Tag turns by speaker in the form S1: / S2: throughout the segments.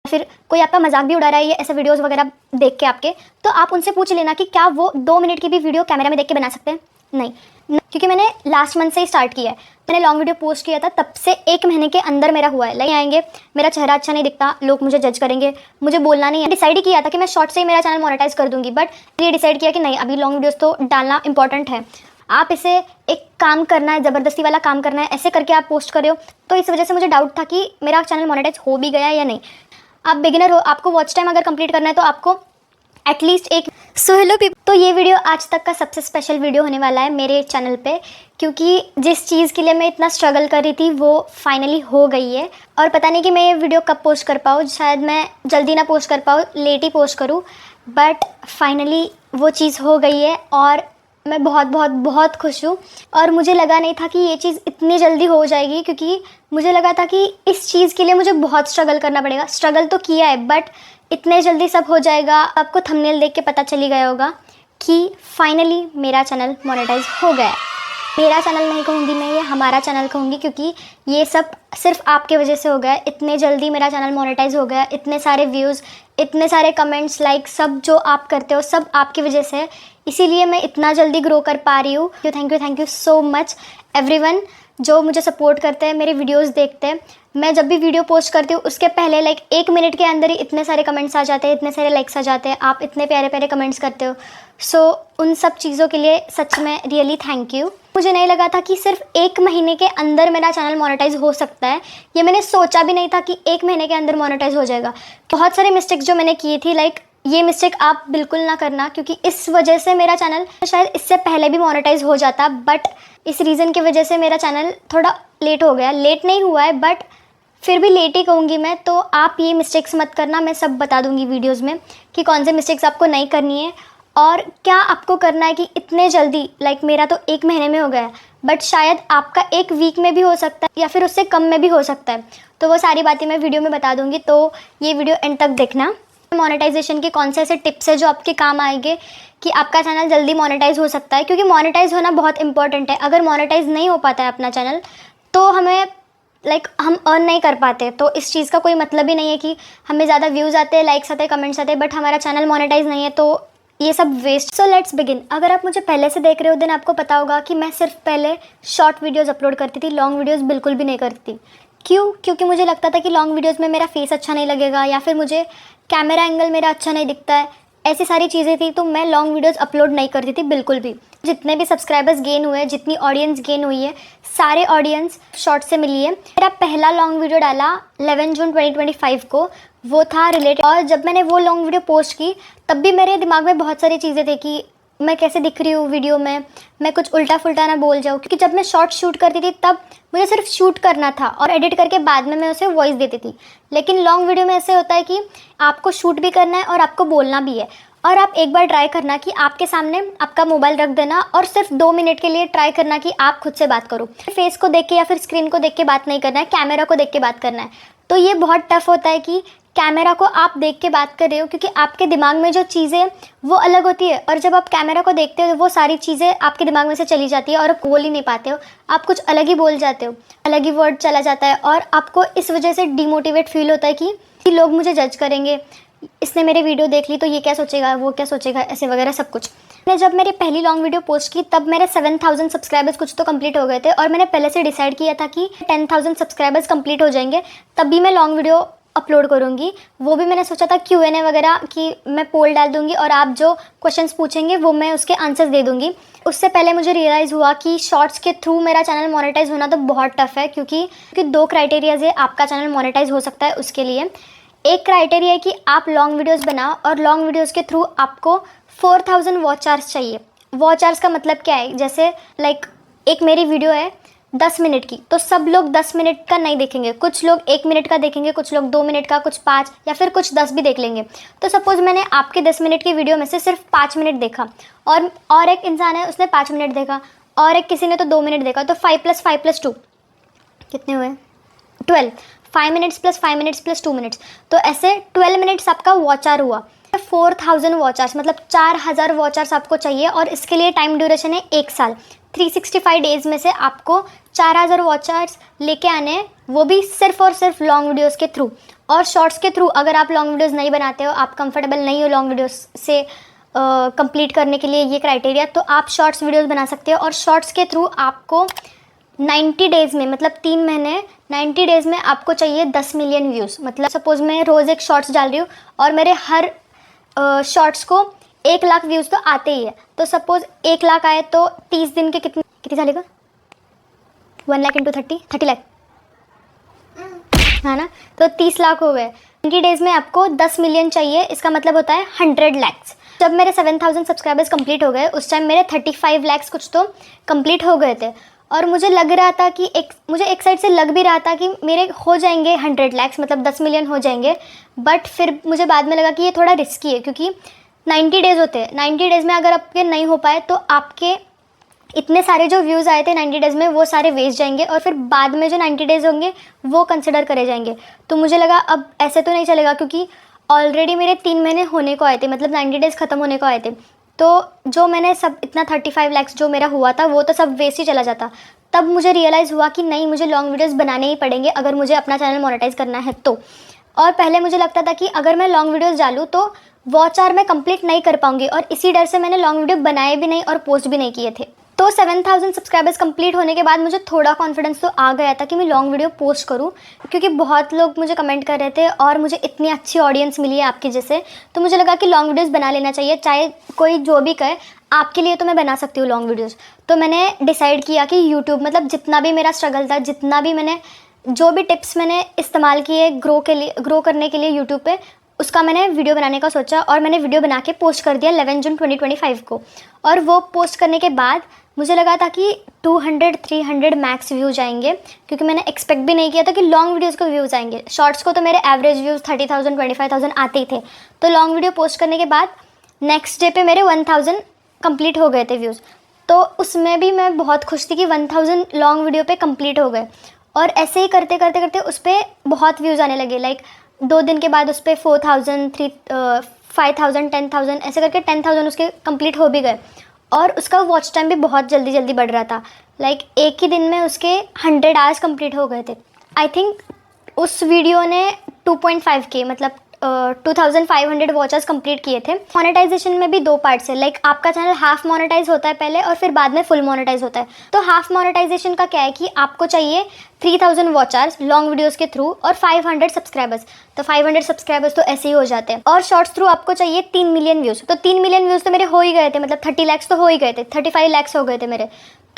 S1: फिर कोई आपका मजाक भी उड़ा रहा है ये ऐसे वीडियोस वगैरह देख के आपके, तो आप उनसे पूछ लेना कि क्या वो 2 मिनट की भी वीडियो कैमरा में देख के बना सकते हैं। नहीं, क्योंकि मैंने लास्ट मंथ से ही स्टार्ट किया है। मैंने लॉन्ग वीडियो पोस्ट किया था, तब से 1 महीने के अंदर मेरा हुआ है। लाइक आएंगे, मेरा चेहरा अच्छा नहीं दिखता, लोग मुझे जज करेंगे, मुझे बोलना नहीं है। डिसाइड ही किया था कि मैं शॉर्ट से ही मेरा चैनल मोनेटाइज कर दूंगी, बट ये डिसाइड किया कि नहीं, अभी लॉन्ग वीडियोस तो डालना इंपॉर्टेंट है। आप इसे एक काम करना है, ज़बरदस्ती वाला काम करना है, ऐसे करके आप पोस्ट कर रहे हो, तो इस वजह से मुझे डाउट था कि मेरा चैनल मोनेटाइज हो भी गया या नहीं। आप बिगिनर हो, आपको वॉच टाइम अगर कंप्लीट करना है तो आपको एटलीस्ट एक हेलो पीपल, तो ये वीडियो आज तक का सबसे स्पेशल वीडियो होने वाला है मेरे चैनल पे, क्योंकि जिस चीज़ के लिए मैं इतना स्ट्रगल कर रही थी वो फाइनली हो गई है। और पता नहीं कि मैं ये वीडियो कब पोस्ट कर पाऊँ, शायद मैं जल्दी ना पोस्ट कर पाऊँ, लेट ही पोस्ट करूँ, बट फाइनली वो चीज़ हो गई है और मैं बहुत बहुत बहुत खुश हूँ। और मुझे लगा नहीं था कि ये चीज़ इतनी जल्दी हो जाएगी, क्योंकि मुझे लगा था कि इस चीज़ के लिए मुझे बहुत स्ट्रगल करना पड़ेगा। स्ट्रगल तो किया है, बट इतने जल्दी सब हो जाएगा। आपको थंबनेल देख के पता चली गया होगा कि फाइनली मेरा चैनल मोनेटाइज हो गया है। मेरा चैनल नहीं कहूँगी मैं, ये हमारा चैनल कहूँगी, क्योंकि ये सब सिर्फ आपके वजह से हो गया है। इतने जल्दी मेरा चैनल मोनेटाइज हो गया, इतने सारे व्यूज़, इतने सारे कमेंट्स, लाइक सब जो आप करते हो सब आपकी वजह से है। इसीलिए मैं इतना जल्दी ग्रो कर पा रही हूँ। Thank you so much everyone जो मुझे सपोर्ट करते हैं, मेरे वीडियोस देखते हैं। मैं जब भी वीडियो पोस्ट करती हूँ उसके पहले लाइक 1 मिनट के अंदर ही इतने सारे कमेंट्स आ जाते हैं, इतने सारे लाइक्स आ जाते हैं, आप इतने प्यारे प्यारे कमेंट्स करते हो। सो उन सब चीज़ों के लिए सच में रियली थैंक यू। मुझे नहीं लगा था कि सिर्फ 1 महीने के अंदर मेरा चैनल मोनेटाइज हो सकता है। ये मैंने सोचा भी नहीं था कि 1 महीने के अंदर मोनेटाइज हो जाएगा। बहुत सारे मिस्टेक्स जो मैंने की थी, लाइक ये मिस्टेक आप बिल्कुल ना करना, क्योंकि इस वजह से मेरा चैनल शायद इससे पहले भी मोनेटाइज हो जाता, बट इस रीज़न की वजह से मेरा चैनल थोड़ा लेट हो गया। लेट नहीं हुआ है, बट फिर भी लेट ही कहूँगी मैं। तो आप ये मिस्टेक्स मत करना, मैं सब बता दूँगी वीडियोज़ में कि कौन से मिस्टेक्स आपको नहीं करनी है और क्या आपको करना है। कि इतने जल्दी, लाइक मेरा तो 1 महीने में हो गया है, बट शायद आपका 1 वीक में भी हो सकता है या फिर उससे कम में भी हो सकता है। तो वो सारी बातें मैं वीडियो में बता दूँगी, तो ये वीडियो एंड तक देखना। मोनेटाइजेशन के कौन से ऐसे टिप्स है जो आपके काम आएंगे कि आपका चैनल जल्दी मोनेटाइज हो सकता है, क्योंकि मोनेटाइज होना बहुत इंपॉर्टेंट है। अगर मोनेटाइज नहीं हो पाता है अपना चैनल, तो हमें हम अर्न नहीं कर पाते। तो इस चीज़ का कोई मतलब ही नहीं है कि हमें ज़्यादा व्यूज़ आते हैं, लाइक्स आते हैं, कमेंट्स आते हैं, बट हमारा चैनल मोनेटाइज नहीं है, तो ये सब वेस्ट। So let's begin. अगर आप मुझे पहले से देख रहे हो देन आपको पता होगा कि मैं सिर्फ पहले शॉर्ट वीडियोज़ अपलोड करती थी, लॉन्ग वीडियोज़ बिल्कुल भी नहीं करती थी। क्यों? क्योंकि मुझे लगता था कि लॉन्ग वीडियोज़ में मेरा फेस अच्छा नहीं लगेगा, या फिर मुझे कैमरा एंगल मेरा अच्छा नहीं दिखता है, ऐसी सारी चीज़ें थी। तो मैं लॉन्ग वीडियोज़ अपलोड नहीं करती थी बिल्कुल भी। जितने भी सब्सक्राइबर्स गेन हुए, जितनी ऑडियंस गेन हुई है, सारे ऑडियंस शॉर्ट से मिली है। मेरा पहला लॉन्ग वीडियो डाला 11 जून 2025 को, वो था रिलेटेड। और जब मैंने वो लॉन्ग वीडियो पोस्ट की तब भी मेरे दिमाग में बहुत सारी चीज़ें थी कि मैं कैसे दिख रही हूँ वीडियो में, मैं कुछ उल्टा फुल्टा ना बोल जाऊँ। क्योंकि जब मैं शॉर्ट शूट करती थी तब मुझे सिर्फ शूट करना था और एडिट करके बाद में मैं उसे वॉइस देती थी। लेकिन लॉन्ग वीडियो में ऐसे होता है कि आपको शूट भी करना है और आपको बोलना भी है। और आप एक बार ट्राई करना कि आपके सामने आपका मोबाइल रख देना और सिर्फ 2 मिनट के लिए ट्राई करना कि आप खुद से बात करो। फेस को देख के या फिर स्क्रीन को देख के बात नहीं करना है, कैमरा को देख के बात करना है। तो ये बहुत टफ होता है कि कैमरा को आप देख के बात कर रहे हो, क्योंकि आपके दिमाग में जो चीज़ें वो अलग होती है, और जब आप कैमरा को देखते हो तो वो सारी चीज़ें आपके दिमाग में से चली जाती है और आप बोल ही नहीं पाते हो। आप कुछ अलग ही बोल जाते हो, अलग ही वर्ड चला जाता है, और आपको इस वजह से डिमोटिवेट फील होता है कि लोग मुझे जज करेंगे, इसने मेरे वीडियो देख ली तो ये क्या सोचेगा, वो क्या सोचेगा, ऐसे वगैरह सब कुछ। मैंने जब मेरी पहली लॉन्ग वीडियो पोस्ट की तब मेरे 7000 सब्सक्राइबर्स कुछ तो कंप्लीट हो गए थे, और मैंने पहले से डिसाइड किया था कि 10,000 सब्सक्राइबर्स कंप्लीट हो जाएंगे तब भी मैं लॉन्ग वीडियो अपलोड करूँगी। वो भी मैंने सोचा था Q&A वगैरह कि मैं पोल डाल दूँगी और आप जो क्वेश्चंस पूछेंगे वो मैं उसके आंसर्स दे दूँगी। उससे पहले मुझे रियलाइज़ हुआ कि शॉर्ट्स के थ्रू मेरा चैनल मोनेटाइज होना तो बहुत टफ है, क्योंकि 2 क्राइटेरियाज़ है आपका चैनल मोनेटाइज हो सकता है उसके लिए। एक क्राइटेरिया है कि आप लॉन्ग वीडियोस बनाओ, और लॉन्ग वीडियोस के थ्रू आपको 4000 वॉच आवर्स चाहिए। वॉच आवर्स का मतलब क्या है? जैसे लाइक एक मेरी वीडियो है 10 मिनट की, तो सब लोग 10 मिनट का नहीं देखेंगे, कुछ लोग 1 मिनट का देखेंगे, कुछ लोग 2 मिनट का, कुछ 5 या फिर कुछ 10 भी देख लेंगे। तो सपोज़ मैंने आपके 10 मिनट की वीडियो में से सिर्फ 5 मिनट देखा, और एक इंसान है उसने 5 मिनट देखा, और एक किसी ने तो 2 मिनट देखा, तो 5 + 5 + 2 कितने हुए? 12। 5 मिनट्स + 5 मिनट्स + 2 मिनट्स, तो ऐसे 12 मिनट्स आपका वॉच आवर हुआ। 4000 वॉच आवर्स मतलब 4000 वॉच आवर्स आपको चाहिए, और इसके लिए टाइम ड्यूरेशन है 1 साल। 365 डेज़ में से आपको 4000 वॉच आवर्स लेके आने हैं, वो भी सिर्फ और सिर्फ लॉन्ग वीडियोस के थ्रू। और शॉर्ट्स के थ्रू अगर आप लॉन्ग वीडियोस नहीं बनाते हो, आप कंफर्टेबल नहीं हो लॉन्ग वीडियोस से कंप्लीट करने के लिए ये क्राइटेरिया, तो आप शॉर्ट्स वीडियोस बना सकते हो। और शॉर्ट्स के थ्रू आपको 90 डेज़ में, मतलब 3 महीने 90 डेज़ में आपको चाहिए 10 मिलियन व्यूज़। मतलब सपोज़ मैं रोज़ एक शॉर्ट्स डाल रही हूँ और मेरे हर शॉर्ट्स को 1 लाख व्यूज़ तो आते ही है। तो सपोज़ 1 लाख आए तो 30 दिन के कितनी चलेगा, 1 लाख इंटू 30 लाख है ना, तो 30 लाख हो गए। 90 डेज़ में आपको 10 मिलियन चाहिए, इसका मतलब होता है 100 लैक्स। जब मेरे 7000 सब्सक्राइबर्स कंप्लीट हो गए उस टाइम मेरे 35 लैक्स कुछ तो कंप्लीट हो गए थे। और मुझे लग रहा था कि मुझे एक साइड से लग भी रहा था कि मेरे हो जाएंगे 100 लैक्स, मतलब 10 मिलियन हो जाएंगे। बट फिर मुझे बाद में लगा कि ये थोड़ा रिस्की है, क्योंकि 90 डेज़ होते हैं। 90 डेज़ में अगर आपके नहीं हो पाए तो आपके इतने सारे जो व्यूज़ आए थे 90 डेज़ में वो सारे वेस्ट जाएंगे, और फिर बाद में जो 90 डेज़ होंगे वो कंसिडर करे जाएंगे। तो मुझे लगा अब ऐसे तो नहीं चलेगा, क्योंकि ऑलरेडी मेरे 3 महीने होने को आए थे, मतलब 90 डेज़ ख़त्म होने को आए थे। तो जो मैंने सब इतना 35 लैक्स जो मेरा हुआ था वो तो सब वेस्ट ही चला जाता। तब मुझे रियलाइज़ हुआ कि नहीं, मुझे लॉन्ग वीडियोस बनाने ही पड़ेंगे अगर मुझे अपना चैनल मोनेटाइज करना है तो। और पहले मुझे लगता था कि अगर मैं लॉन्ग वीडियोस डालूँ तो वॉच आवर मैं कंप्लीट नहीं कर पाऊंगी, और इसी डर से मैंने लॉन्ग वीडियो बनाए भी नहीं और पोस्ट भी नहीं किए थे। तो 7000 सब्सक्राइबर्स कंप्लीट होने के बाद मुझे थोड़ा कॉन्फिडेंस तो आ गया था कि मैं लॉन्ग वीडियो पोस्ट करूं, क्योंकि बहुत लोग मुझे कमेंट कर रहे थे और मुझे इतनी अच्छी ऑडियंस मिली है आपकी जैसे। तो मुझे लगा कि लॉन्ग वीडियोस बना लेना चाहिए, चाहे कोई जो भी कहे, आपके लिए तो मैं बना सकती हूँ लॉन्ग वीडियोस। तो मैंने डिसाइड किया कि यूट्यूब, मतलब जितना भी मेरा स्ट्रगल था, जितना भी मैंने जो भी टिप्स मैंने इस्तेमाल किए ग्रो करने के लिए यूट्यूब पे, उसका मैंने वीडियो बनाने का सोचा और मैंने वीडियो बना के पोस्ट कर दिया 11 जून 2025 को। और वो पोस्ट करने के बाद मुझे लगा था कि 200-300 मैक्स व्यूज़ आएंगे, क्योंकि मैंने एक्सपेक्ट भी नहीं किया था कि लॉन्ग वीडियोस को व्यूज़ आएंगे। शॉर्ट्स को तो मेरे एवरेज व्यूज़ 30,000 25,000 आते ही थे। तो लॉन्ग वीडियो पोस्ट करने के बाद नेक्स्ट डे पे मेरे 1000 कंप्लीट हो गए थे व्यूज़। तो उसमें भी मैं बहुत खुश थी कि 1000 लॉन्ग वीडियो पे कंप्लीट हो गए। और ऐसे ही करते करते करते उस पर बहुत व्यूज़ आने लगे। लाइक 2 दिन के बाद उस पर 4000, 5000, 10,000 ऐसे करके 10,000 उसके कंप्लीट हो भी गए। और उसका वॉच टाइम भी बहुत जल्दी जल्दी बढ़ रहा था। लाइक एक ही दिन में उसके 100 आवर्स कंप्लीट हो गए थे। आई थिंक उस वीडियो ने 2.5K, मतलब 2500 वॉचर्स कंप्लीट किए थे। मोनेटाइजेशन में भी 2 पार्ट्स है। लाइक आपका चैनल हाफ मोनेटाइज होता है पहले और फिर बाद में फुल मोनेटाइज होता है। तो हाफ मोनेटाइजेशन का क्या है कि आपको चाहिए 3000 वॉच आवर्स लॉन्ग वीडियोस के थ्रू और 500 सब्सक्राइबर्स। तो 500 सब्सक्राइबर्स तो ऐसे ही हो जाते हैं। और शॉर्ट्स थ्रू आपको चाहिए 3 मिलियन व्यूज़। तो 3 मिलियन व्यूज़ तो मेरे हो ही गए थे, मतलब 30 लैक्स तो हो ही गए थे, 35 लैक्स हो गए थे मेरे।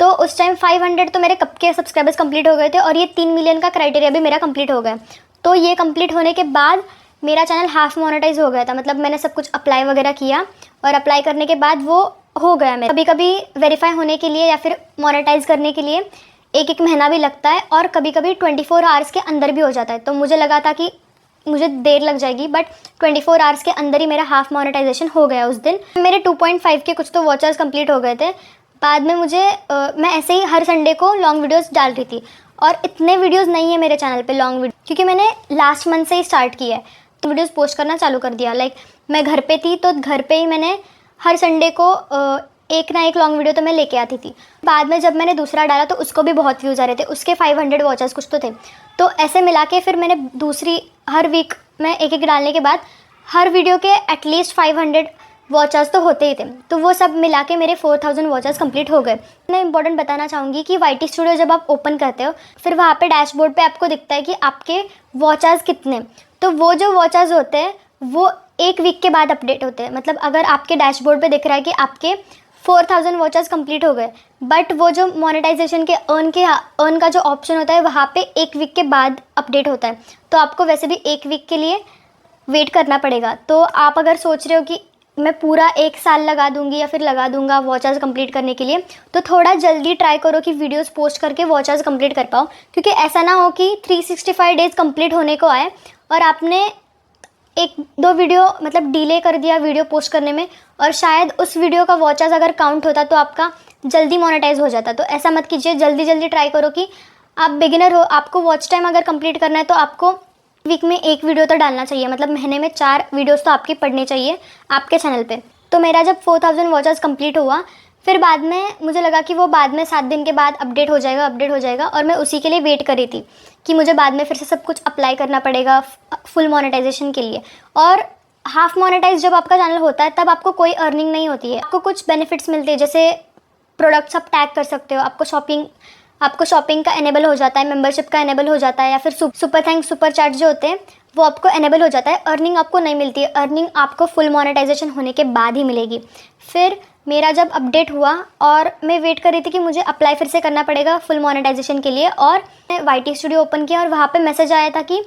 S1: तो उस टाइम 500 तो मेरे कब के सब्सक्राइबर्स कंप्लीट हो गए थे, और ये 3 मिलियन का क्राइटेरिया भी मेरा कंप्लीट हो गया। तो ये कंप्लीट होने के बाद मेरा चैनल हाफ मोनेटाइज हो गया था। मतलब मैंने सब कुछ अप्लाई वगैरह किया और अप्लाई करने के बाद वो हो गया मेरा। कभी कभी वेरीफाई होने के लिए या फिर मोनेटाइज करने के लिए 1 महीना भी लगता है, और कभी कभी 24 आवर्स के अंदर भी हो जाता है। तो मुझे लगा था कि मुझे देर लग जाएगी, बट 24 आवर्स के अंदर ही मेरा हाफ मोनेटाइजेशन हो गया उस दिन। मेरे 2.5 के कुछ तो वॉचर्स कंप्लीट हो गए थे। बाद में मुझे मैं ऐसे ही हर संडे को लॉन्ग वीडियोस डाल रही थी, और इतने वीडियोस नहीं है मेरे चैनल पे लॉन्ग वीडियो, क्योंकि मैंने लास्ट मंथ से ही स्टार्ट किया है। तो वीडियोस पोस्ट करना चालू कर दिया। लाइक मैं घर पे थी तो घर पे ही मैंने हर संडे को एक ना एक लॉन्ग वीडियो तो मैं लेके आती थी। बाद में जब मैंने दूसरा डाला तो उसको भी बहुत व्यूज़ आ रहे थे, उसके 500 वॉचर्स कुछ तो थे। तो ऐसे मिला के फिर मैंने दूसरी हर वीक में एक डालने के बाद हर वीडियो के एटलीस्ट 500 वॉचर्स तो होते ही थे। तो वो सब मिला के मेरे 4000 वॉचर्स कंप्लीट हो गए। मैं इंपॉर्टेंट बताना चाहूँगी कि YT स्टूडियो जब आप ओपन करते हो फिर वहाँ पे डैशबोर्ड पे आपको दिखता है कि आपके वॉचर्स कितने। तो वो जो वॉचर्स होते हैं वो 1 वीक के बाद अपडेट होते हैं। मतलब अगर आपके डैशबोर्ड पे दिख रहा है कि आपके 4000 वॉचर्स कंप्लीट हो गए, बट वो जो मोनेटाइजेशन के अर्न का जो ऑप्शन होता है वहाँ पे 1 वीक के बाद अपडेट होता है। तो आपको वैसे भी 1 वीक के लिए वेट करना पड़ेगा। तो आप अगर सोच रहे हो कि मैं पूरा 1 साल लगा दूंगी या फिर लगा दूंगा वॉचर्स कंप्लीट करने के लिए, तो थोड़ा जल्दी ट्राई करो कि वीडियोस पोस्ट करके वॉचर्स कंप्लीट कर पाओ। क्योंकि ऐसा ना हो कि 365 डेज़ कंप्लीट होने को आए और आपने 1-2 वीडियो मतलब डिले कर दिया वीडियो पोस्ट करने में, और शायद उस वीडियो का वॉचर्स अगर काउंट होता तो आपका जल्दी मोनेटाइज हो जाता। तो ऐसा मत कीजिए, जल्दी जल्दी ट्राई करो कि आप बिगिनर हो, आपको वॉच टाइम अगर कंप्लीट करना है तो आपको वीक में 1 वीडियो तो डालना चाहिए। मतलब महीने में 4 वीडियोस तो आपकी पड़ने चाहिए आपके चैनल पे। तो मेरा जब 4000 वॉचर्स कंप्लीट हुआ, फिर बाद में मुझे लगा कि वो बाद में 7 दिन के बाद अपडेट हो जाएगा और मैं उसी के लिए वेट कर रही थी कि मुझे बाद में फिर से सब कुछ अप्लाई करना पड़ेगा फुल मोनेटाइजेशन के लिए। और हाफ मोनेटाइज जब आपका चैनल होता है तब आपको कोई अर्निंग नहीं होती है, आपको कुछ बेनिफिट्स मिलते हैं, जैसे प्रोडक्ट्स आप टैग कर सकते हो, आपको शॉपिंग का एनेबल हो जाता है, मेंबरशिप का एनेबल हो जाता है, या फिर सुपर थैंक्स सुपर चैट जो होते हैं वो आपको एनेबल हो जाता है। अर्निंग आपको नहीं मिलती है, अर्निंग आपको फुल मोनेटाइजेशन होने के बाद ही मिलेगी। फिर मेरा जब अपडेट हुआ और मैं वेट कर रही थी कि मुझे अप्लाई फिर से करना पड़ेगा फुल मोनेटाइजेशन के लिए, और मैं YT स्टूडियो ओपन किया और वहाँ पे मैसेज आया था कि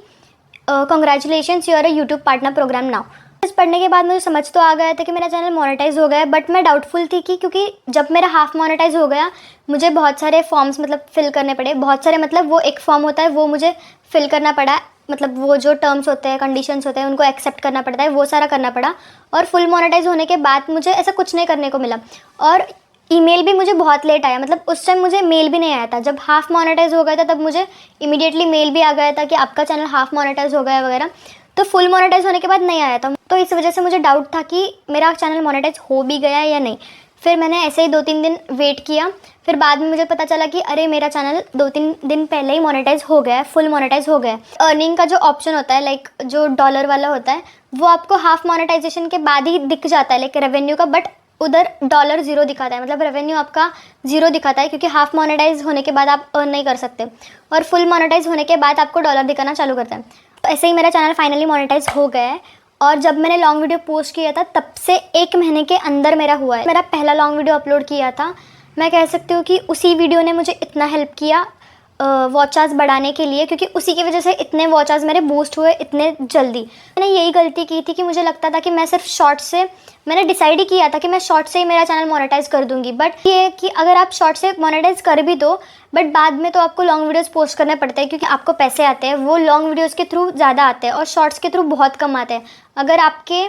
S1: congratulations you are a YouTube partner program now. इस पढ़ने के बाद मुझे समझ तो आ गया था कि मेरा चैनल मोनेटाइज हो गया है, बट मैं डाउटफुल थी कि क्योंकि जब मेरा हाफ मोनेटाइज हो गया मुझे बहुत सारे फॉर्म्स फिल करने पड़े, बहुत सारे वो एक फॉर्म होता है वो मुझे फिल करना पड़ा, वो जो टर्म्स होते हैं कंडीशंस होते हैं उनको एक्सेप्ट करना पड़ता है, वो सारा करना पड़ा। और फुल मोनेटाइज होने के बाद मुझे ऐसा कुछ नहीं करने को मिला, और ईमेल भी मुझे बहुत लेट आया, उस टाइम मुझे मेल भी नहीं आया था। जब हाफ मोनेटाइज हो गया था तब मुझे इमीडिएटली मेल भी आ गया था कि आपका चैनल हाफ मोनेटाइज हो गया वगैरह, तो फुल मोनेटाइज होने के बाद नहीं आया था। तो इस वजह से मुझे डाउट था कि मेरा चैनल मोनेटाइज हो भी गया या नहीं। फिर मैंने ऐसे ही 2-3 दिन वेट किया, फिर बाद में मुझे पता चला कि अरे मेरा चैनल 2-3 दिन पहले ही मोनेटाइज हो गया है, फुल मोनेटाइज हो गया है। अर्निंग का जो ऑप्शन होता है जो डॉलर वाला होता है वो आपको हाफ मोनेटाइजेशन के बाद ही दिख जाता है रेवेन्यू का, बट उधर डॉलर ज़ीरो दिखाता है, रेवेन्यू आपका ज़ीरो दिखाता है, क्योंकि हाफ मोनेटाइज होने के बाद आप अर्न नहीं कर सकते, और फुल मोनेटाइज होने के बाद आपको डॉलर दिखाना चालू करता है। तो ऐसे ही मेरा चैनल फाइनली मोनेटाइज हो गया है, और जब मैंने लॉन्ग वीडियो पोस्ट किया था तब से 1 महीने के अंदर मेरा हुआ है। मेरा पहला लॉन्ग वीडियो अपलोड किया था, मैं कह सकती हूँ कि उसी वीडियो ने मुझे इतना हेल्प किया वॉच आवर्स बढ़ाने के लिए, क्योंकि उसी की वजह से इतने वॉच आवर्स मेरे बूस्ट हुए इतने जल्दी। मैंने यही गलती की थी कि मुझे लगता था कि मैं सिर्फ शॉर्ट से, मैंने डिसाइड ही किया था कि मैं शॉर्ट से ही मेरा चैनल मोनेटाइज कर दूंगी, बट ये कि अगर आप शॉर्ट से मोनेटाइज कर भी दो बट बाद में तो आपको लॉन्ग वीडियोस पोस्ट करने पड़ते हैं, क्योंकि आपको पैसे आते हैं वो लॉन्ग वीडियोस के थ्रू ज़्यादा आते हैं और शॉर्ट्स के थ्रू बहुत कम आते हैं। अगर आपके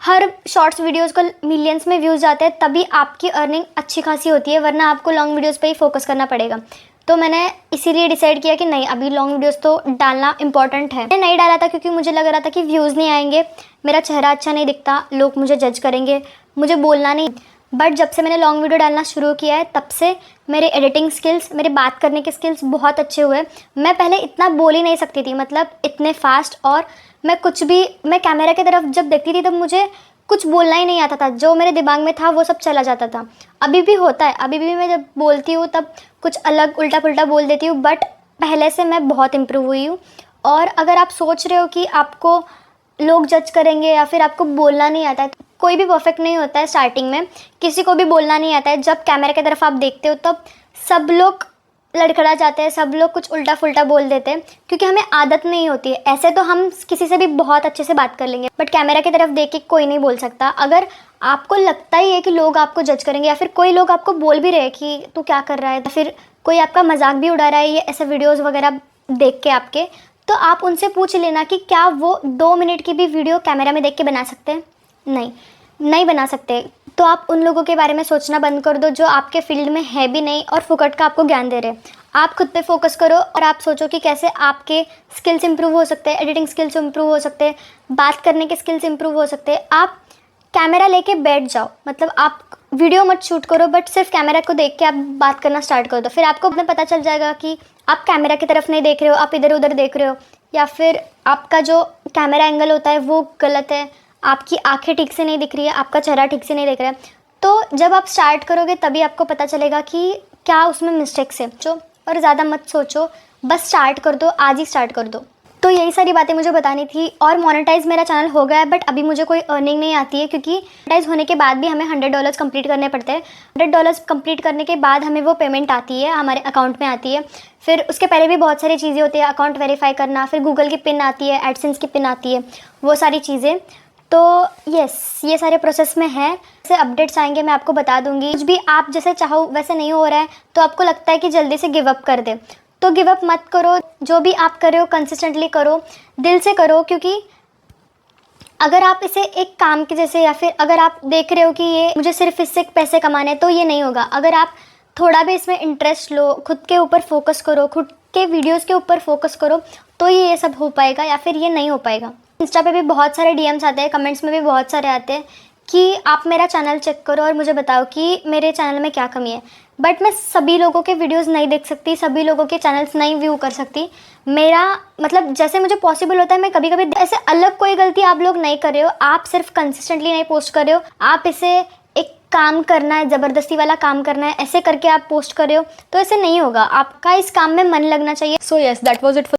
S1: हर शॉर्ट्स वीडियोस को मिलियंस में व्यूज़ जाते हैं तभी आपकी अर्निंग अच्छी खासी होती है, वरना आपको लॉन्ग वीडियोस पे ही फोकस करना पड़ेगा। तो मैंने इसीलिए डिसाइड किया कि नहीं, अभी लॉन्ग वीडियोस तो डालना इंपॉर्टेंट है। मैंने नहीं डाला था क्योंकि मुझे लग रहा था कि व्यूज़ नहीं आएंगे, मेरा चेहरा अच्छा नहीं दिखता, लोग मुझे जज करेंगे, मुझे बोलना नहीं। बट जब से मैंने लॉन्ग वीडियो डालना शुरू किया है तब से मेरे एडिटिंग स्किल्स, मेरे बात करने के स्किल्स बहुत अच्छे हुए। मैं पहले इतना बोल ही नहीं सकती थी, इतने फास्ट, और मैं कैमरा की तरफ जब देखती थी तब मुझे कुछ बोलना ही नहीं आता था, जो मेरे दिमाग में था वो सब चला जाता था। अभी भी होता है, अभी भी मैं जब बोलती हूँ तब कुछ अलग उल्टा पुल्टा बोल देती हूँ, बट पहले से मैं बहुत इम्प्रूव हुई हूँ। और अगर आप सोच रहे हो कि आपको लोग जज करेंगे या फिर आपको बोलना नहीं आता है, कोई भी परफेक्ट नहीं होता है। स्टार्टिंग में किसी को भी बोलना नहीं आता है, जब कैमरे की तरफ आप देखते हो तब सब लोग लड़खड़ा जाते हैं, सब लोग कुछ उल्टा फुल्टा बोल देते हैं, क्योंकि हमें आदत नहीं होती है। ऐसे तो हम किसी से भी बहुत अच्छे से बात कर लेंगे, बट कैमरा की तरफ देख के कोई नहीं बोल सकता। अगर आपको लगता ही है कि लोग आपको जज करेंगे या फिर कोई लोग आपको बोल भी रहे हैं कि तू क्या कर रहा है, या फिर कोई आपका मजाक भी उड़ा रहा है ये ऐसे वीडियोज़ वगैरह देख के आपके, तो आप उनसे पूछ लेना कि क्या वो 2 मिनट की भी वीडियो कैमरा में देख के बना सकते हैं। नहीं बना सकते, तो आप उन लोगों के बारे में सोचना बंद कर दो जो आपके फील्ड में है भी नहीं और फुकट का आपको ज्ञान दे रहे हैं। आप खुद पे फोकस करो और आप सोचो कि कैसे आपके स्किल्स इंप्रूव हो सकते हैं, एडिटिंग स्किल्स इंप्रूव हो सकते हैं, बात करने के स्किल्स इंप्रूव हो सकते हैं। आप कैमरा लेके बैठ जाओ, आप वीडियो मत शूट करो, बट सिर्फ कैमरा को देख के आप बात करना स्टार्ट कर दो। फिर आपको पता चल जाएगा कि आप कैमरा की तरफ नहीं देख रहे हो, आप इधर उधर देख रहे हो, या फिर आपका जो कैमरा एंगल होता है वो गलत है, आपकी आंखें ठीक से नहीं दिख रही है, आपका चेहरा ठीक से नहीं दिख रहा है। तो जब आप स्टार्ट करोगे तभी आपको पता चलेगा कि क्या उसमें मिस्टेक्स है। और ज़्यादा मत सोचो, बस स्टार्ट कर दो, आज ही स्टार्ट कर दो। तो यही सारी बातें मुझे बतानी थी। और मोनेटाइज मेरा चैनल हो गया है, बट अभी मुझे कोई अर्निंग नहीं आती है, क्योंकि मोनेटाइज होने के बाद भी हमें $100 कंप्लीट करने पड़ते हैं। $100 कंप्लीट करने के बाद हमें वो पेमेंट आती है, हमारे अकाउंट में आती है। फिर उसके पहले भी बहुत सारी चीज़ें होती है, अकाउंट वेरीफाई करना, फिर गूगल की पिन आती है, एडसेंस की पिन आती है, वो सारी चीज़ें। तो यस, ये सारे प्रोसेस में है। जैसे अपडेट्स आएंगे मैं आपको बता दूंगी। कुछ भी आप जैसे चाहो वैसे नहीं हो रहा है तो आपको लगता है कि जल्दी से गिव अप कर दे, तो गिव अप मत करो। जो भी आप कर रहे हो कंसिस्टेंटली करो, दिल से करो, क्योंकि अगर आप इसे एक काम के जैसे, या फिर अगर आप देख रहे हो कि ये मुझे सिर्फ इससे पैसे कमाने, तो ये नहीं होगा। अगर आप थोड़ा भी इसमें इंटरेस्ट लो, खुद के ऊपर फोकस करो, खुद के वीडियोज़ के ऊपर फोकस करो, तो ये सब हो पाएगा, या फिर ये नहीं हो पाएगा। इंस्टा पे भी बहुत सारे DMs आते हैं, कमेंट्स में भी बहुत सारे आते हैं कि आप मेरा चैनल चेक करो और मुझे बताओ कि मेरे चैनल में क्या कमी है। बट मैं सभी लोगों के वीडियोस नहीं देख सकती, सभी लोगों के चैनल्स नहीं व्यू कर सकती। मेरा मतलब जैसे मुझे पॉसिबल होता है मैं कभी कभी ऐसे अलग कोई गलती आप लोग नहीं कर रहे हो, आप सिर्फ कंसिस्टेंटली नहीं पोस्ट कर रहे हो, आप इसे एक काम करना है, ज़बरदस्ती वाला काम करना है, ऐसे करके आप पोस्ट कर रहे हो, तो ऐसे नहीं होगा। आपका इस काम में मन लगना चाहिए।
S2: So yes, that was it for